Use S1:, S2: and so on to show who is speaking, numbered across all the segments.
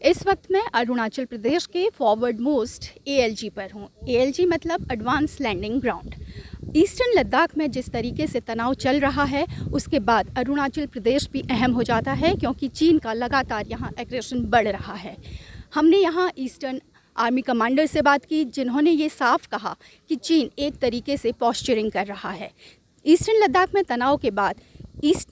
S1: इस वक्त मैं अरुणाचल प्रदेश के फॉरवर्ड मोस्ट ALG पर हूँ। ALG मतलब advance landing ground. Eastern Ladakh में जिस तरीके से तनाव चल रहा है उसके बाद अरुणाचल प्रदेश भी अहम हो जाता है, क्योंकि चीन का लगातार यहाँ एग्रेशन बढ़ रहा है। हमने यहाँ ईस्टर्न आर्मी कमांडर से बात की, जिन्होंने ये साफ कहा कि चीन एक तरीके से पॉस्चरिंग कर रहा है। ईस्टर्न लद्दाख में तनाव के बाद इस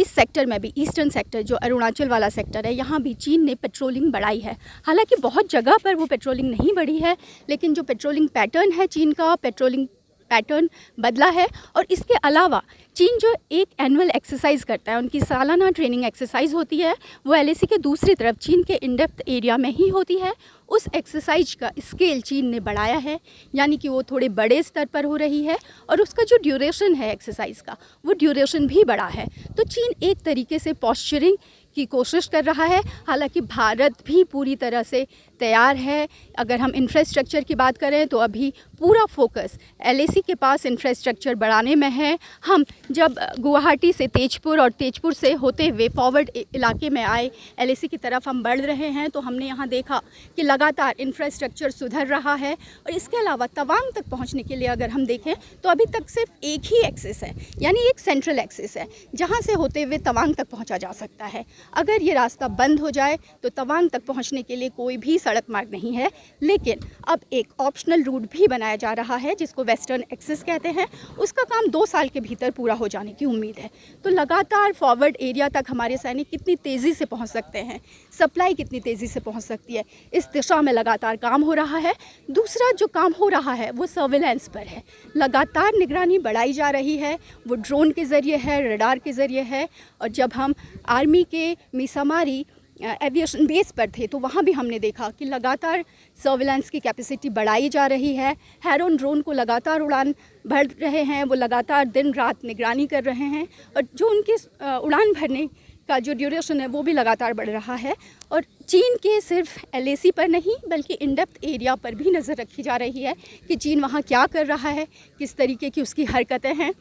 S1: सेक्टर में भी, ईस्टर्न सेक्टर जो अरुणाचल वाला सेक्टर है, यहाँ भी चीन ने पेट्रोलिंग बढ़ाई है। हालांकि बहुत जगह पर वो पेट्रोलिंग नहीं बढ़ी है, लेकिन जो पेट्रोलिंग पैटर्न है, चीन का पेट्रोलिंग पैटर्न बदला है। और इसके अलावा चीन जो एक एनुअल एक्सरसाइज करता है, उनकी सालाना ट्रेनिंग एक्सरसाइज होती है, वो LAC के दूसरी तरफ चीन के इन डेप्थ एरिया में ही होती है। उस एक्सरसाइज का स्केल चीन ने बढ़ाया है, यानी कि वो थोड़े बड़े स्तर पर हो रही है, और उसका जो ड्यूरेशन है एक्सरसाइज का, वो ड्यूरेशन भी बढ़ा है। तो चीन एक तरीके से पॉस्चरिंग की कोशिश कर रहा है। हालांकि भारत भी पूरी तरह से तैयार है। अगर हम इंफ्रास्ट्रक्चर की बात करें तो अभी पूरा फोकस LAC के पास इंफ्रास्ट्रक्चर बढ़ाने में है। हम जब गुवाहाटी से तेजपुर और तेजपुर से होते हुए फॉरवर्ड इलाके में आए, LAC की तरफ हम बढ़ रहे हैं, तो हमने यहाँ देखा कि लगातार इंफ्रास्ट्रक्चर सुधर रहा है। और इसके अलावा तवांग तक पहुँचने के लिए अगर हम देखें तो अभी तक सिर्फ एक ही एक्सेस है, यानी एक सेंट्रल एक्सेस है, जहाँ से होते हुए तवांग तक पहुँचा जा सकता है। अगर ये रास्ता बंद हो जाए तो तवांग तक पहुंचने के लिए कोई भी सड़क मार्ग नहीं है। लेकिन अब एक ऑप्शनल रूट भी बनाया जा रहा है, जिसको वेस्टर्न एक्सेस कहते हैं। उसका काम 2 साल के भीतर पूरा हो जाने की उम्मीद है। तो लगातार फॉरवर्ड एरिया तक हमारे सैनिक कितनी तेज़ी से पहुंच सकते हैं, सप्लाई कितनी तेज़ी से पहुंच सकती है, इस दिशा में लगातार काम हो रहा है। दूसरा जो काम हो रहा है वो सर्विलेंस पर है। लगातार निगरानी बढ़ाई जा रही है, वो ड्रोन के ज़रिए है, रडार के ज़रिए है। और जब हम आर्मी के मिसामारी एविएशन बेस पर थे तो वहाँ भी हमने देखा कि लगातार सर्विलेंस की कैपेसिटी बढ़ाई जा रही है। हेरोन ड्रोन को लगातार उड़ान भर रहे हैं, वो लगातार दिन रात निगरानी कर रहे हैं, और जो उनके उड़ान भरने का जो ड्यूरेशन है वो भी लगातार बढ़ रहा है। और चीन के सिर्फ LAC पर नहीं बल्कि इन डेप्थ एरिया पर भी नज़र रखी जा रही है कि चीन वहाँ क्या कर रहा है, किस तरीके की उसकी हरकतें हैं।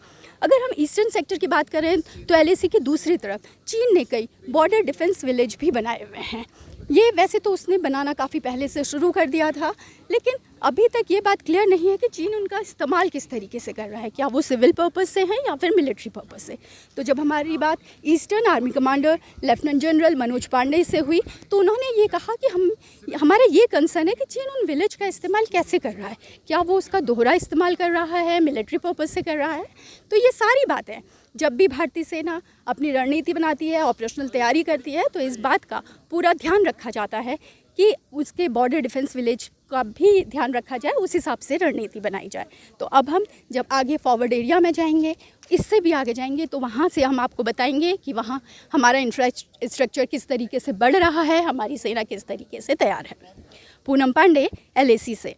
S1: अगर हम ईस्टर्न सेक्टर की बात करें तो LAC की दूसरी तरफ चीन ने कई बॉर्डर डिफेंस विलेज भी बनाए हुए हैं। ये वैसे तो उसने बनाना काफ़ी पहले से शुरू कर दिया था, लेकिन अभी तक ये बात क्लियर नहीं है कि चीन उनका इस्तेमाल किस तरीके से कर रहा है, क्या वो सिविल पर्पस से है या फिर मिलिट्री पर्पस से। तो जब हमारी बात eastern army commander lieutenant general Manoj Pande से हुई तो उन्होंने ये कहा कि हमारा ये कंसर्न है कि चीन उन विलेज का इस्तेमाल कैसे कर रहा है, क्या वो उसका दोहरा इस्तेमाल कर रहा है, मिलिट्री पर्पस से कर रहा है। तो ये सारी बातें जब भी भारतीय सेना अपनी रणनीति बनाती है, ऑपरेशनल तैयारी करती है, तो इस बात का पूरा ध्यान रखा जाता है कि उसके बॉर्डर डिफेंस विलेज का भी ध्यान रखा जाए, उस हिसाब से रणनीति बनाई जाए। तो अब हम जब आगे फॉरवर्ड एरिया में जाएंगे, इससे भी आगे जाएंगे, तो वहाँ से हम आपको बताएंगे कि वहाँ हमारा इंफ्रास्ट्रक्चर किस तरीके से बढ़ रहा है, हमारी सेना किस तरीके से तैयार है। पूनम पांडे LAC से।